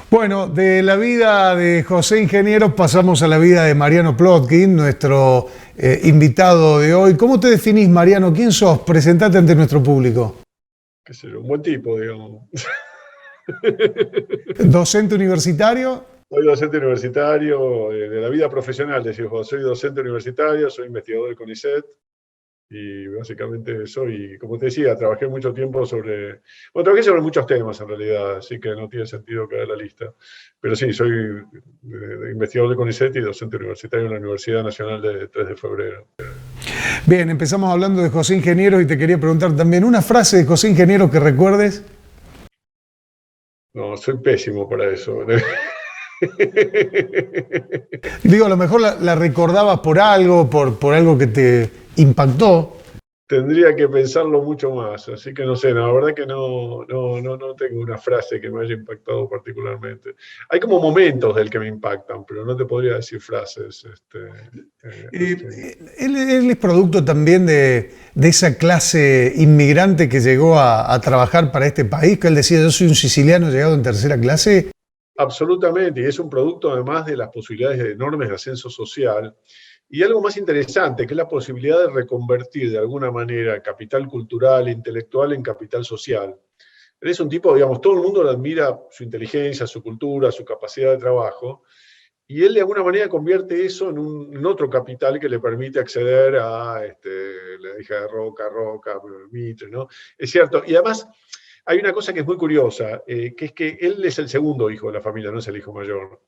Bueno, de la vida de José Ingeniero pasamos a la vida de Mariano Plotkin, nuestro invitado de hoy. ¿Cómo te definís, Mariano? ¿Quién sos? Presentate ante nuestro público. Qué sé yo, un buen tipo, digamos. ¿Docente universitario? Soy docente universitario de la vida profesional, decís vos. Soy docente universitario, soy investigador del CONICET y básicamente soy, como te decía, trabajé mucho tiempo trabajé sobre muchos temas en realidad, así que no tiene sentido que haga la lista. Pero sí, soy investigador del CONICET y docente universitario en la Universidad Nacional de 3 de Febrero. Bien, empezamos hablando de José Ingeniero y te quería preguntar también una frase de José Ingeniero que recuerdes. No, soy pésimo para eso. Digo, a lo mejor la recordabas por algo, por algo que te impactó. Tendría que pensarlo mucho más, así que no sé, la verdad que no tengo una frase que me haya impactado particularmente. Hay como momentos del que me impactan, pero no te podría decir frases. Él es producto también de esa clase inmigrante que llegó a trabajar para este país, que él decía, yo soy un siciliano llegado en tercera clase. Absolutamente, y es un producto además de las posibilidades enormes de ascenso social. Y algo más interesante, que es la posibilidad de reconvertir de alguna manera capital cultural e intelectual en capital social. Él es un tipo, digamos, todo el mundo le admira su inteligencia, su cultura, su capacidad de trabajo, y él de alguna manera convierte eso en otro capital que le permite acceder a la hija de Roca, Mitre, ¿no? Es cierto, y además hay una cosa que es muy curiosa, que es que él es el segundo hijo de la familia, no es el hijo mayor.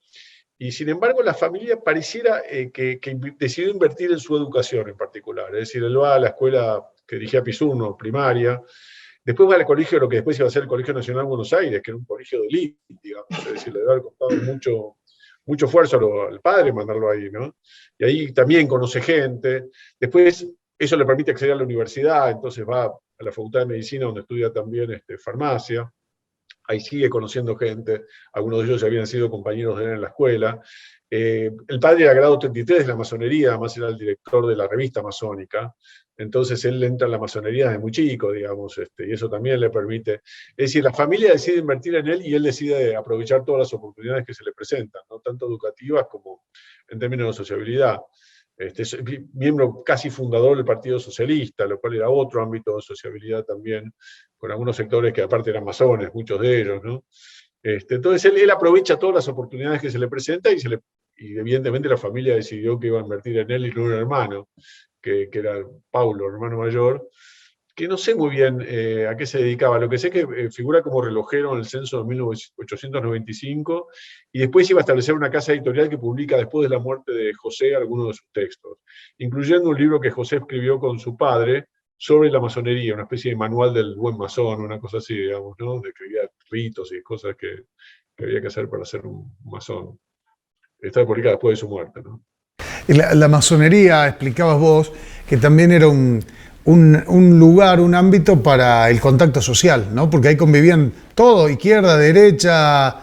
Y sin embargo, la familia pareciera que decidió invertir en su educación en particular. Es decir, él va a la escuela que dirigía Pisurno, primaria, después va al colegio, lo que después iba a ser el Colegio Nacional de Buenos Aires, que era un colegio de élite, digamos. Es decir, le debe haber costado mucho esfuerzo al padre mandarlo ahí, ¿no? Y ahí también conoce gente. Después, eso le permite acceder a la universidad, entonces va a la Facultad de Medicina, donde estudia también farmacia. Ahí sigue conociendo gente, algunos de ellos ya habían sido compañeros de él en la escuela. El padre era grado 33 de la masonería, además era el director de la revista masónica, entonces él entra en la masonería desde muy chico, digamos, y eso también le permite. Es decir, la familia decide invertir en él y él decide aprovechar todas las oportunidades que se le presentan, ¿no? Tanto educativas como en términos de sociabilidad. Es miembro casi fundador del Partido Socialista, lo cual era otro ámbito de sociabilidad también, con algunos sectores que aparte eran masones, muchos de ellos, ¿no? Entonces él aprovecha todas las oportunidades que se le presentan y evidentemente la familia decidió que iba a invertir en él y en un hermano, que era Paulo, hermano mayor, que no sé muy bien a qué se dedicaba. Lo que sé es que figura como relojero en el censo de 1895 y después iba a establecer una casa editorial que publica después de la muerte de José algunos de sus textos, incluyendo un libro que José escribió con su padre sobre la masonería, una especie de manual del buen masón, una cosa así, digamos, ¿no? Describía ritos y cosas que había que hacer para ser un masón. Está publicada después de su muerte, ¿no? La masonería, explicabas vos, que también era un lugar, un ámbito para el contacto social, ¿no? Porque ahí convivían todo, izquierda, derecha,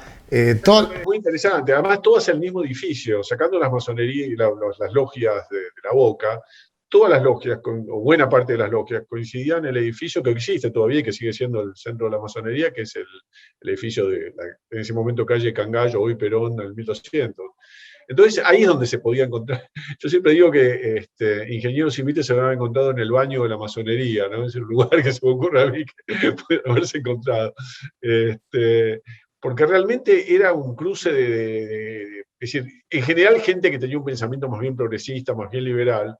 todo. Es muy interesante. Además, todas en el mismo edificio, sacando las masonerías y las logias de la Boca, todas las logias, o buena parte de las logias, coincidían en el edificio que existe todavía y que sigue siendo el centro de la masonería, que es el edificio en ese momento calle Cangallo, hoy Perón, en el 1200. Entonces, ahí es donde se podía encontrar. Yo siempre digo que ingenieros y mites se habrán encontrado en el baño de la masonería, ¿no? Es el lugar que se me ocurre a mí que puede haberse encontrado. Porque realmente era un cruce es decir, en general gente que tenía un pensamiento más bien progresista, más bien liberal,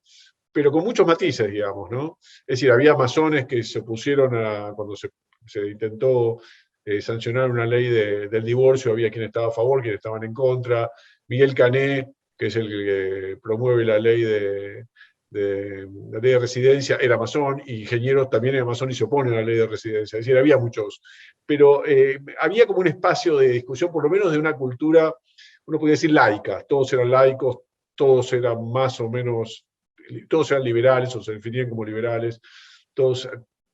pero con muchos matices, digamos, ¿no? Es decir, había masones que se opusieron cuando se intentó sancionar una ley del divorcio, había quienes estaban a favor, quienes estaban en contra. Miguel Cané, que es el que promueve la ley de residencia, era masón, y Ingenieros también era masón y se opone a la ley de residencia. Es decir, había muchos. Pero había como un espacio de discusión, por lo menos de una cultura, uno podría decir laica. Todos eran laicos, todos eran más o menos, todos eran liberales o se definían como liberales, todos,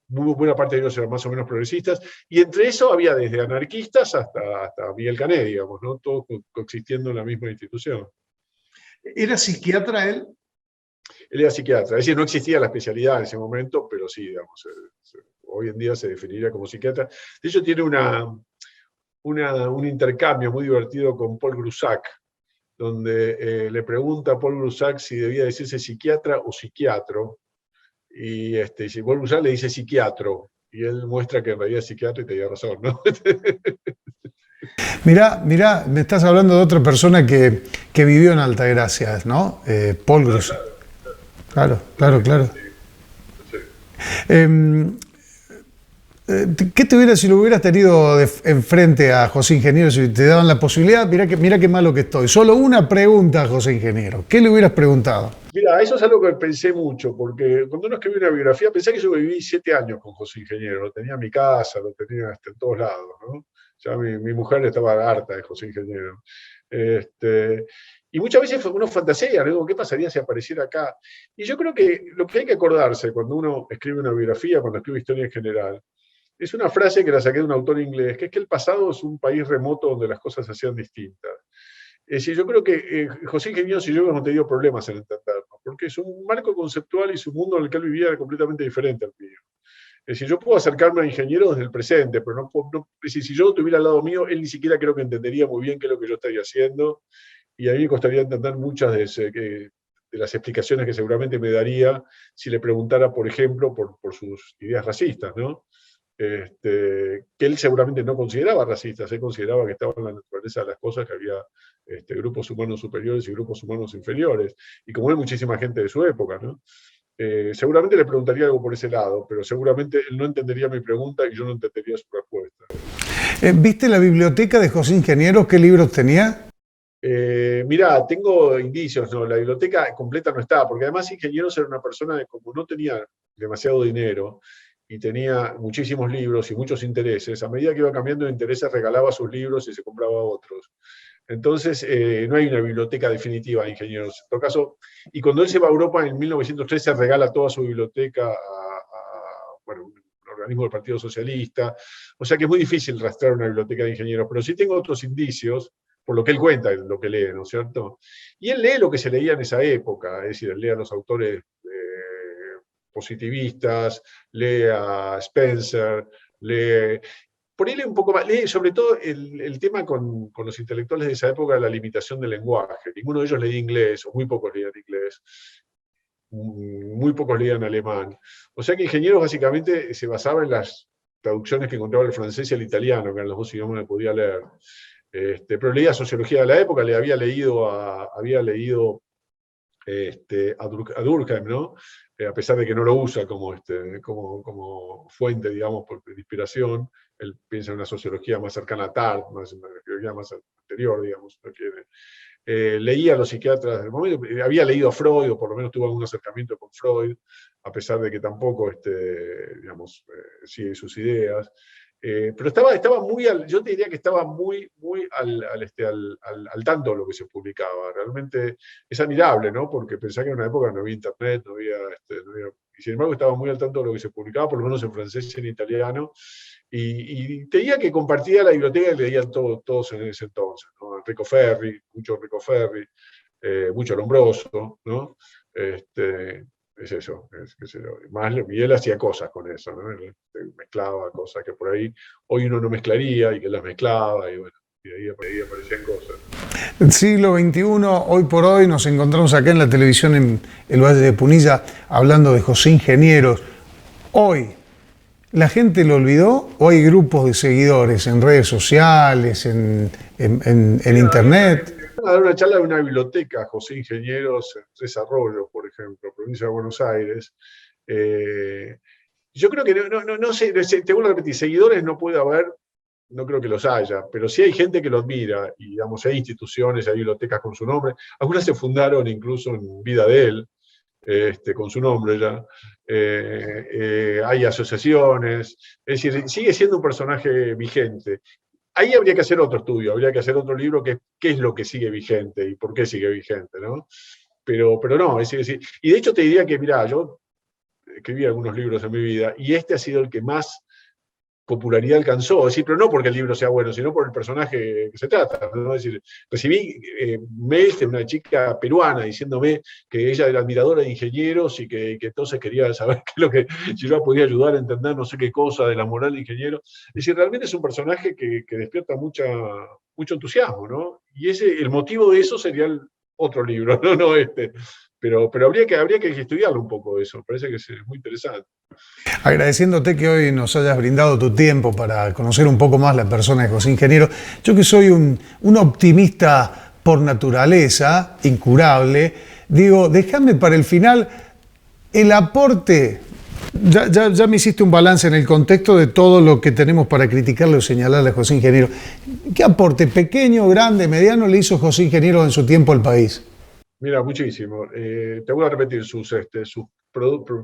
muy buena parte de ellos eran más o menos progresistas, y entre eso había desde anarquistas hasta Miguel Cané, digamos, ¿no? Todos coexistiendo en la misma institución. ¿Era psiquiatra él? Él era psiquiatra, es decir, no existía la especialidad en ese momento, pero sí, digamos, hoy en día se definiría como psiquiatra. De hecho, tiene un intercambio muy divertido con Paul Grusac, donde le pregunta a Paul Grusac si debía decirse psiquiatra o psiquiatro, y si Paul Grusac le dice psiquiatro, y él muestra que en realidad es psiquiatra y tenía razón, ¿no? Mirá, me estás hablando de otra persona que vivió en Altagracia, ¿no? Paul Grus. Claro, claro, claro. Sí. Em, ¿Qué te hubiera si lo hubieras tenido enfrente a José Ingeniero, si te daban la posibilidad? Mirá qué malo que estoy. Solo una pregunta a José Ingeniero. ¿Qué le hubieras preguntado? Mira, eso es algo que pensé mucho, porque cuando uno escribe una biografía, pensé que yo viví 7 años con José Ingeniero, lo tenía en mi casa, lo tenía en todos lados, ¿no? Ya mi mujer estaba harta de José Ingeniero. Este, y muchas veces uno fantasea, ¿no? ¿Qué pasaría si apareciera acá? Y yo creo que lo que hay que acordarse cuando uno escribe una biografía, cuando escribe historia en general, es una frase que la saqué de un autor inglés, que es que el pasado es un país remoto donde las cosas se hacían distintas. Es decir, yo creo que José Ingenieros y yo hemos tenido problemas en entendernos, porque su marco conceptual y su mundo en el que él vivía era completamente diferente al mío. Es decir, yo puedo acercarme a Ingeniero desde el presente, pero es decir, si yo lo tuviera al lado mío, él ni siquiera creo que entendería muy bien qué es lo que yo estaría haciendo, y a mí me costaría entender muchas de las explicaciones que seguramente me daría si le preguntara, por ejemplo, por sus ideas racistas, ¿no? Que él seguramente no consideraba racistas, él consideraba que estaba en la naturaleza de las cosas, que había grupos humanos superiores y grupos humanos inferiores, y como hay muchísima gente de su época, ¿no? Seguramente le preguntaría algo por ese lado, pero seguramente él no entendería mi pregunta y yo no entendería su respuesta. ¿Viste la biblioteca de José Ingeniero? ¿Qué libros tenía? Mirá, tengo indicios, ¿no? La biblioteca completa no estaba, porque además Ingenieros era una persona que como no tenía demasiado dinero y tenía muchísimos libros y muchos intereses, a medida que iba cambiando de intereses regalaba sus libros y se compraba otros. Entonces, no hay una biblioteca definitiva de Ingenieros. En todo caso, y cuando él se va a Europa en 1913 regala toda su biblioteca bueno, un organismo del Partido Socialista. O sea que es muy difícil rastrear una biblioteca de ingenieros, pero sí tengo otros indicios por lo que él cuenta, lo que lee, ¿no es cierto? Y él lee lo que se leía en esa época, es decir, él lee a los autores positivistas, lee a Spencer, lee... Por ahí lee un poco más, lee sobre todo el tema con los intelectuales de esa época, la limitación del lenguaje. Ninguno de ellos leía inglés, o muy pocos leían inglés, muy pocos leían alemán. O sea que Ingenieros básicamente se basaba en las traducciones que encontraba el francés y el italiano, que eran los dos idiomas que podía leer. Pero leía sociología de la época, le había leído a Durkheim, ¿no? A pesar de que no lo usa como fuente, digamos, de inspiración, él piensa en una sociología más cercana a Tarde, una sociología más anterior, digamos, no quiere. Leía a los psiquiatras del momento, había leído a Freud, o por lo menos tuvo algún acercamiento con Freud, a pesar de que tampoco, digamos, sigue sus ideas. Pero estaba muy, yo te diría que estaba muy al tanto de lo que se publicaba. Realmente es admirable, ¿no? Porque pensaba que en una época no había internet, y sin embargo estaba muy al tanto de lo que se publicaba, por lo menos en francés y en italiano. Y te diría que compartía la biblioteca y leían todos en ese entonces, ¿no? Enrico Ferri, mucho Lombroso, ¿no? Es eso, qué sé yo. Más, y él hacía cosas con eso, ¿no? Él mezclaba cosas que por ahí hoy uno no mezclaría y que las mezclaba, y bueno, y ahí aparecían cosas. El siglo XXI, hoy por hoy, nos encontramos acá en la televisión en el Valle de Punilla hablando de José Ingenieros. Hoy, ¿la gente lo olvidó o hay grupos de seguidores en redes sociales, en internet? A dar una charla de una biblioteca, José Ingenieros, en Tres Arroyos, por ejemplo, provincia de Buenos Aires. Yo creo que no sé, te vuelvo a repetir, seguidores no puede haber, no creo que los haya, pero sí hay gente que lo admira, y digamos, hay instituciones, hay bibliotecas con su nombre, algunas se fundaron incluso en vida de él, con su nombre ya. Hay asociaciones, es decir, sigue siendo un personaje vigente. Ahí habría que hacer otro estudio, habría que hacer otro libro que qué es lo que sigue vigente y por qué sigue vigente, ¿no? Pero no, es decir, y de hecho te diría que, mirá, yo escribí algunos libros en mi vida y este ha sido el que más popularidad alcanzó. Es decir, pero no porque el libro sea bueno, sino por el personaje que se trata, ¿no? Es decir, recibí mails de una chica peruana diciéndome que ella era admiradora de ingenieros y que entonces quería saber qué es lo que, si yo la podía ayudar a entender no sé qué cosa de la moral de ingeniero. Es decir, realmente es un personaje que despierta mucho entusiasmo, ¿no? Y el motivo de eso sería el otro libro, no este. Pero habría que estudiarlo un poco eso, me parece que es muy interesante. Agradeciéndote que hoy nos hayas brindado tu tiempo para conocer un poco más la persona de José Ingeniero. Yo que soy un optimista por naturaleza, incurable, digo, déjame para el final el aporte. Ya me hiciste un balance en el contexto de todo lo que tenemos para criticarle o señalarle a José Ingeniero. ¿Qué aporte pequeño, grande, mediano le hizo José Ingeniero en su tiempo al país? Mira, muchísimo. Te voy a repetir, sus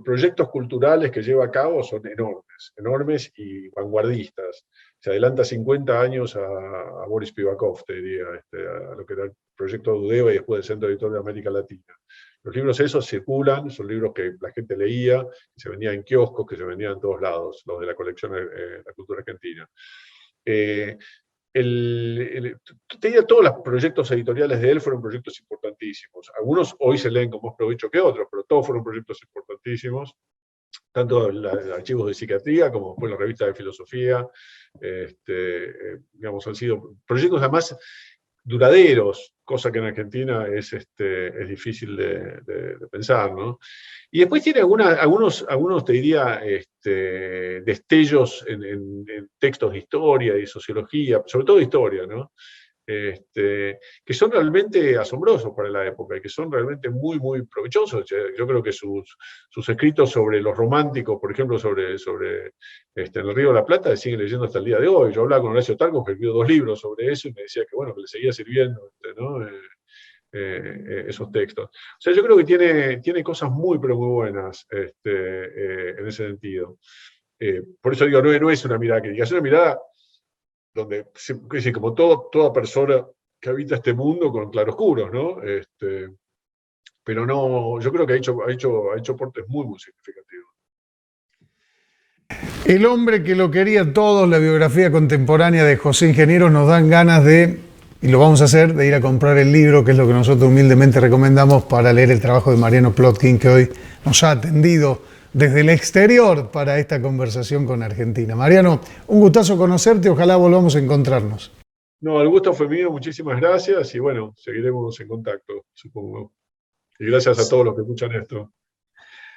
proyectos culturales que lleva a cabo son enormes y vanguardistas. Se adelanta 50 años a Boris Spivakov, te diría, a lo que era el proyecto Dudeva y después el Centro Editor de América Latina. Los libros esos circulan, son libros que la gente leía, que se vendían en kioscos, que se vendían en todos lados, los de la colección de la cultura argentina. Te diría, todos los proyectos editoriales de él fueron proyectos importantísimos. Algunos hoy se leen con más provecho que otros, pero todos fueron proyectos importantísimos, tanto archivos de psiquiatría como después la revista de filosofía. Digamos, han sido proyectos además duraderos, cosa que en Argentina es difícil de pensar, ¿no? Y después tiene algunos te diría, destellos en textos de historia y sociología, sobre todo de historia, ¿no? Que son realmente asombrosos para la época y que son realmente muy, muy provechosos. Yo creo que sus escritos sobre los románticos, por ejemplo, sobre en el Río de la Plata, se siguen leyendo hasta el día de hoy. Yo hablaba con Horacio Tarco, que escribió 2 libros sobre eso, y me decía que, bueno, que le seguía sirviendo, ¿no? Esos textos. O sea, yo creo que tiene cosas muy, pero muy buenas en ese sentido. Por eso digo, no es una mirada crítica, es una mirada donde, como toda persona que habita este mundo con claroscuros, ¿no? Pero no, yo creo que ha hecho aportes muy, muy significativos. El hombre que lo quería todos, la biografía contemporánea de José Ingeniero, nos dan ganas de, y lo vamos a hacer, de ir a comprar el libro, que es lo que nosotros humildemente recomendamos para leer el trabajo de Mariano Plotkin, que hoy nos ha atendido desde el exterior para esta conversación con Argentina. Mariano, un gustazo conocerte, ojalá volvamos a encontrarnos. No, el gusto fue mío, muchísimas gracias y bueno, seguiremos en contacto, supongo. Y gracias a todos los que escuchan esto.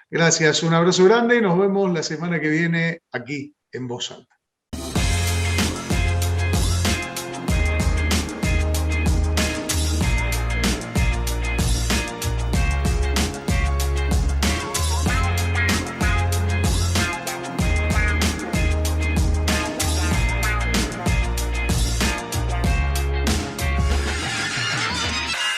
Gracias, un abrazo grande y nos vemos la semana que viene aquí en Voz Alta.